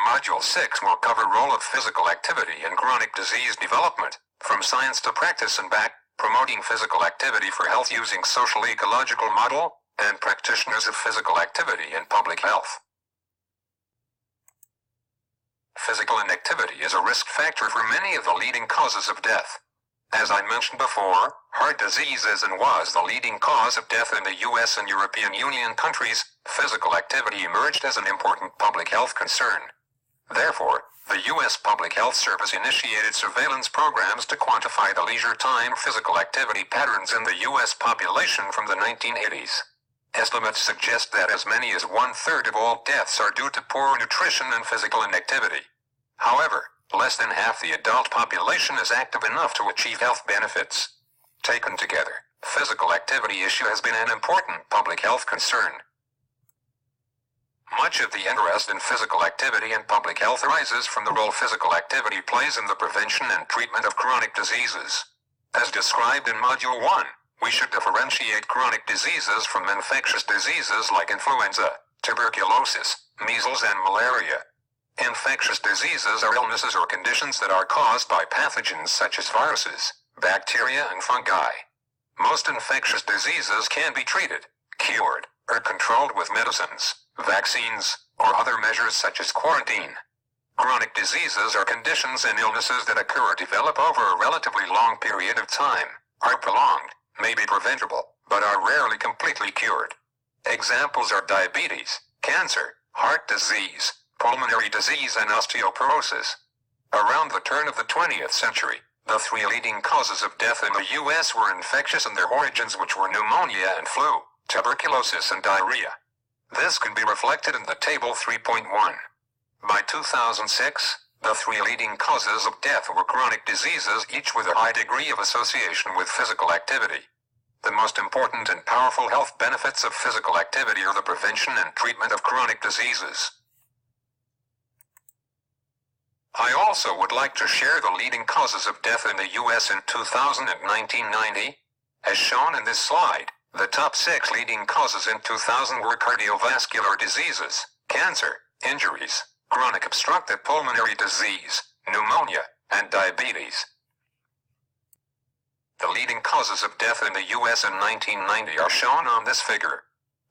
Module 6 will cover role of physical activity in chronic disease development, from science to practice and back, promoting physical activity for health using social ecological model, and practitioners of physical activity in public health. Physical inactivity is a risk factor for many of the leading causes of death. As I mentioned before, heart disease is and was the leading cause of death in the US and European Union countries. Physical activity emerged as an important public health concern. Therefore, the U.S. Public Health Service initiated surveillance programs to quantify the leisure time physical activity patterns in the U.S. population from the 1980s. Estimates suggest that as many as 1/3 of all deaths are due to poor nutrition and physical inactivity. However, less than half the adult population is active enough to achieve health benefits. Taken together, physical activity issue has been an important public health concern. Much of the interest in physical activity and public health arises from the role physical activity plays in the prevention and treatment of chronic diseases. As described in Module 1, we should differentiate chronic diseases from infectious diseases like influenza, tuberculosis, measles, and malaria. Infectious diseases are illnesses or conditions that are caused by pathogens such as viruses, bacteria, and fungi. Most infectious diseases can be treated, cured, or controlled with medicines, vaccines, or other measures such as quarantine. Chronic diseases are conditions and illnesses that occur or develop over a relatively long period of time, are prolonged, may be preventable, but are rarely completely cured. Examples are diabetes, cancer, heart disease, pulmonary disease, and osteoporosis. Around the turn of the 20th century, the three leading causes of death in the U.S. were infectious in their origins, which were pneumonia and flu, tuberculosis, and diarrhea. This can be reflected in the Table 3.1. By 2006, the three leading causes of death were chronic diseases, each with a high degree of association with physical activity. The most important and powerful health benefits of physical activity are the prevention and treatment of chronic diseases. I also would like to share the leading causes of death in the U.S. in 2000 and 1990. As shown in this slide, the top 6 leading causes in 2000 were cardiovascular diseases, cancer, injuries, chronic obstructive pulmonary disease, pneumonia, and diabetes. The leading causes of death in the U.S. in 1990 are shown on this figure.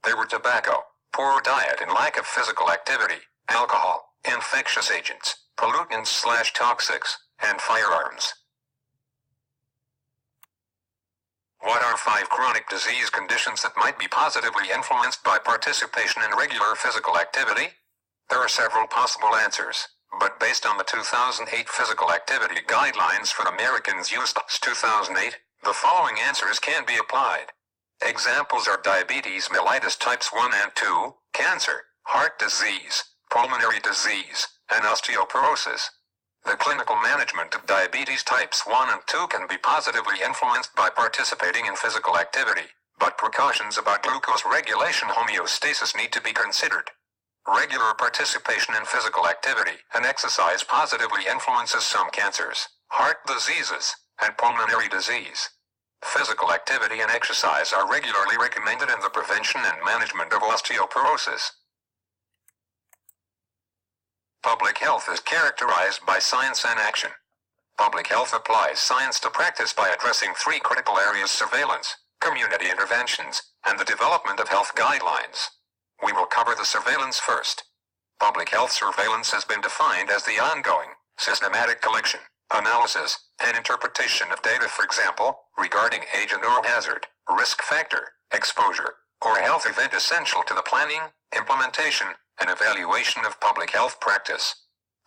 They were tobacco, poor diet and lack of physical activity, alcohol, infectious agents, pollutants/toxics, and firearms. What are 5 chronic disease conditions that might be positively influenced by participation in regular physical activity? There are several possible answers, but based on the 2008 Physical Activity Guidelines for Americans used 2008, the following answers can be applied. Examples are diabetes mellitus types 1 and 2, cancer, heart disease, pulmonary disease, and osteoporosis. The clinical management of diabetes types 1 and 2 can be positively influenced by participating in physical activity, but precautions about glucose regulation homeostasis need to be considered. Regular participation in physical activity and exercise positively influences some cancers, heart diseases, and pulmonary disease. Physical activity and exercise are regularly recommended in the prevention and management of osteoporosis. Public health is characterized by science and action. Public health applies science to practice by addressing 3 critical areas: surveillance, community interventions, and the development of health guidelines. We will cover the surveillance first. Public health surveillance has been defined as the ongoing, systematic collection, analysis, and interpretation of data, for example, regarding agent or hazard, risk factor, exposure, or health event essential to the planning, implementation, and evaluation of public health practice.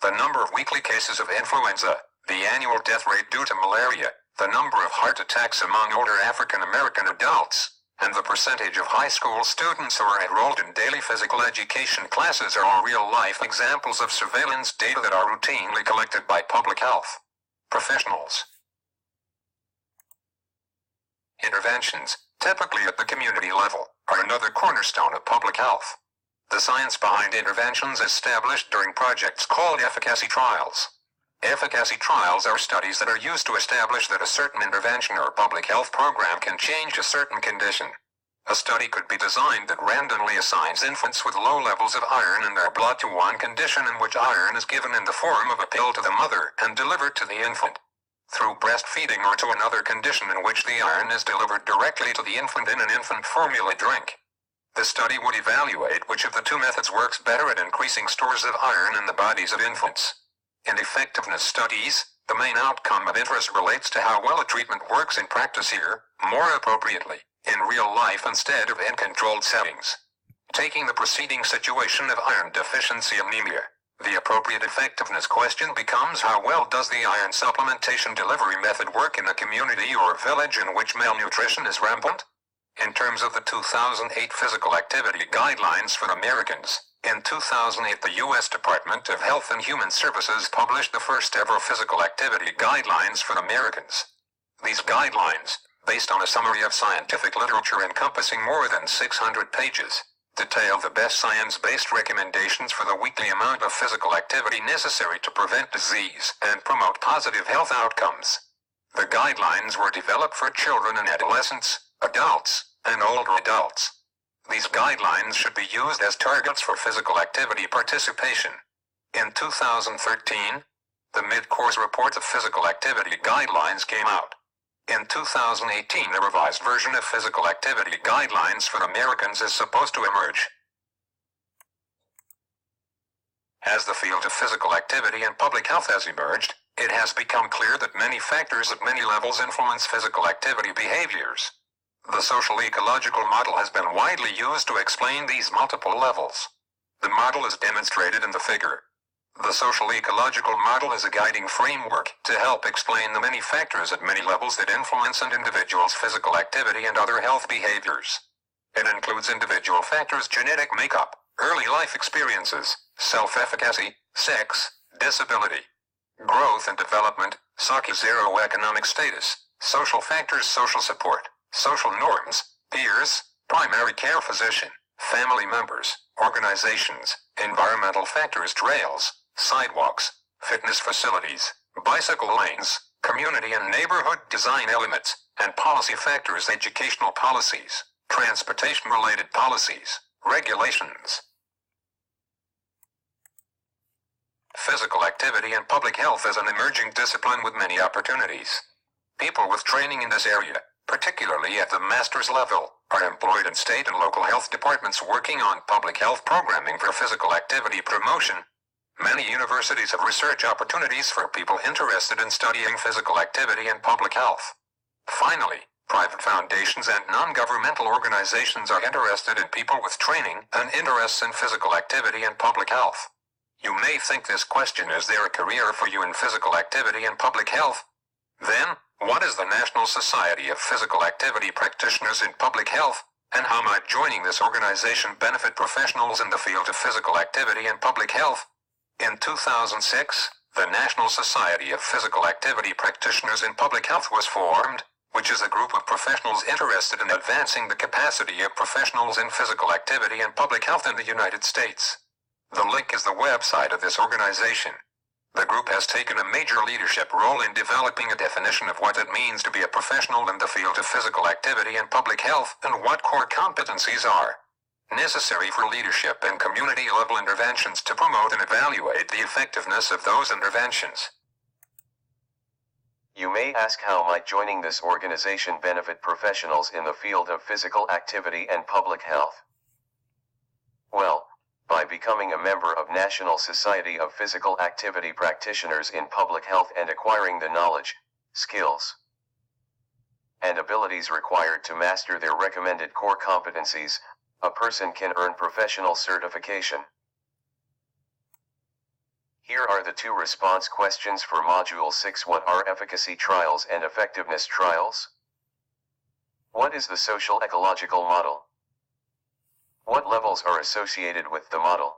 The number of weekly cases of influenza, the annual death rate due to malaria, the number of heart attacks among older African American adults, and the percentage of high school students who are enrolled in daily physical education classes are all real-life examples of surveillance data that are routinely collected by public health professionals. Interventions, typically at the community level, are another cornerstone of public health. The science behind interventions is established during projects called efficacy trials. Efficacy trials are studies that are used to establish that a certain intervention or public health program can change a certain condition. A study could be designed that randomly assigns infants with low levels of iron in their blood to one condition in which iron is given in the form of a pill to the mother and delivered to the infant. Through breastfeeding, or to another condition in which the iron is delivered directly to the infant in an infant formula drink. The study would evaluate which of the two methods works better at increasing stores of iron in the bodies of infants. In effectiveness studies, the main outcome of interest relates to how well a treatment works in practice here, more appropriately, in real life instead of in controlled settings. Taking the preceding situation of iron deficiency anemia, the appropriate effectiveness question becomes how well does the iron supplementation delivery method work in a community or village in which malnutrition is rampant? In terms of the 2008 Physical Activity Guidelines for Americans, in 2008 the U.S. Department of Health and Human Services published the first ever Physical Activity Guidelines for Americans. These guidelines, based on a summary of scientific literature encompassing more than 600 pages, detail the best science-based recommendations for the weekly amount of physical activity necessary to prevent disease and promote positive health outcomes. The guidelines were developed for children and adolescents, adults, and older adults. These guidelines should be used as targets for physical activity participation. In 2013, the mid-course report of Physical Activity Guidelines came out. In 2018, a revised version of Physical Activity Guidelines for Americans is supposed to emerge. As the field of physical activity and public health has emerged, it has become clear that many factors at many levels influence physical activity behaviors. The social ecological model has been widely used to explain these multiple levels. The model is demonstrated in the figure. The social ecological model is a guiding framework to help explain the many factors at many levels that influence an individual's physical activity and other health behaviors. It includes individual factors: genetic makeup, early life experiences, self-efficacy, sex, disability, growth and development, socioeconomic status, social factors, social support, social norms, peers, primary care physician, family members, organizations, environmental factors, trails, sidewalks, fitness facilities, bicycle lanes, community and neighborhood design elements, and policy factors, educational policies, transportation-related policies, regulations. Physical activity and public health is an emerging discipline with many opportunities. People with training in this area, particularly at the master's level, are employed in state and local health departments working on public health programming for physical activity promotion. Many universities have research opportunities for people interested in studying physical activity and public health. Finally, private foundations and non-governmental organizations are interested in people with training and interests in physical activity and public health. You may think this question: is there a career for you in physical activity and public health? Then, what is the National Society of Physical Activity Practitioners in Public Health, and how might joining this organization benefit professionals in the field of physical activity and public health? In 2006, the National Society of Physical Activity Practitioners in Public Health was formed, which is a group of professionals interested in advancing the capacity of professionals in physical activity and public health in the United States. The link is the website of this organization. The group has taken a major leadership role in developing a definition of what it means to be a professional in the field of physical activity and public health, and what core competencies are necessary for leadership and community-level interventions to promote and evaluate the effectiveness of those interventions. You may ask, how might joining this organization benefit professionals in the field of physical activity and public health? Well, by becoming a member of National Society of Physical Activity Practitioners in Public Health and acquiring the knowledge, skills, and abilities required to master their recommended core competencies, a person can earn professional certification. Here are the 2 response questions for Module 6. What are efficacy trials and effectiveness trials? What is the social ecological model? What levels are associated with the model?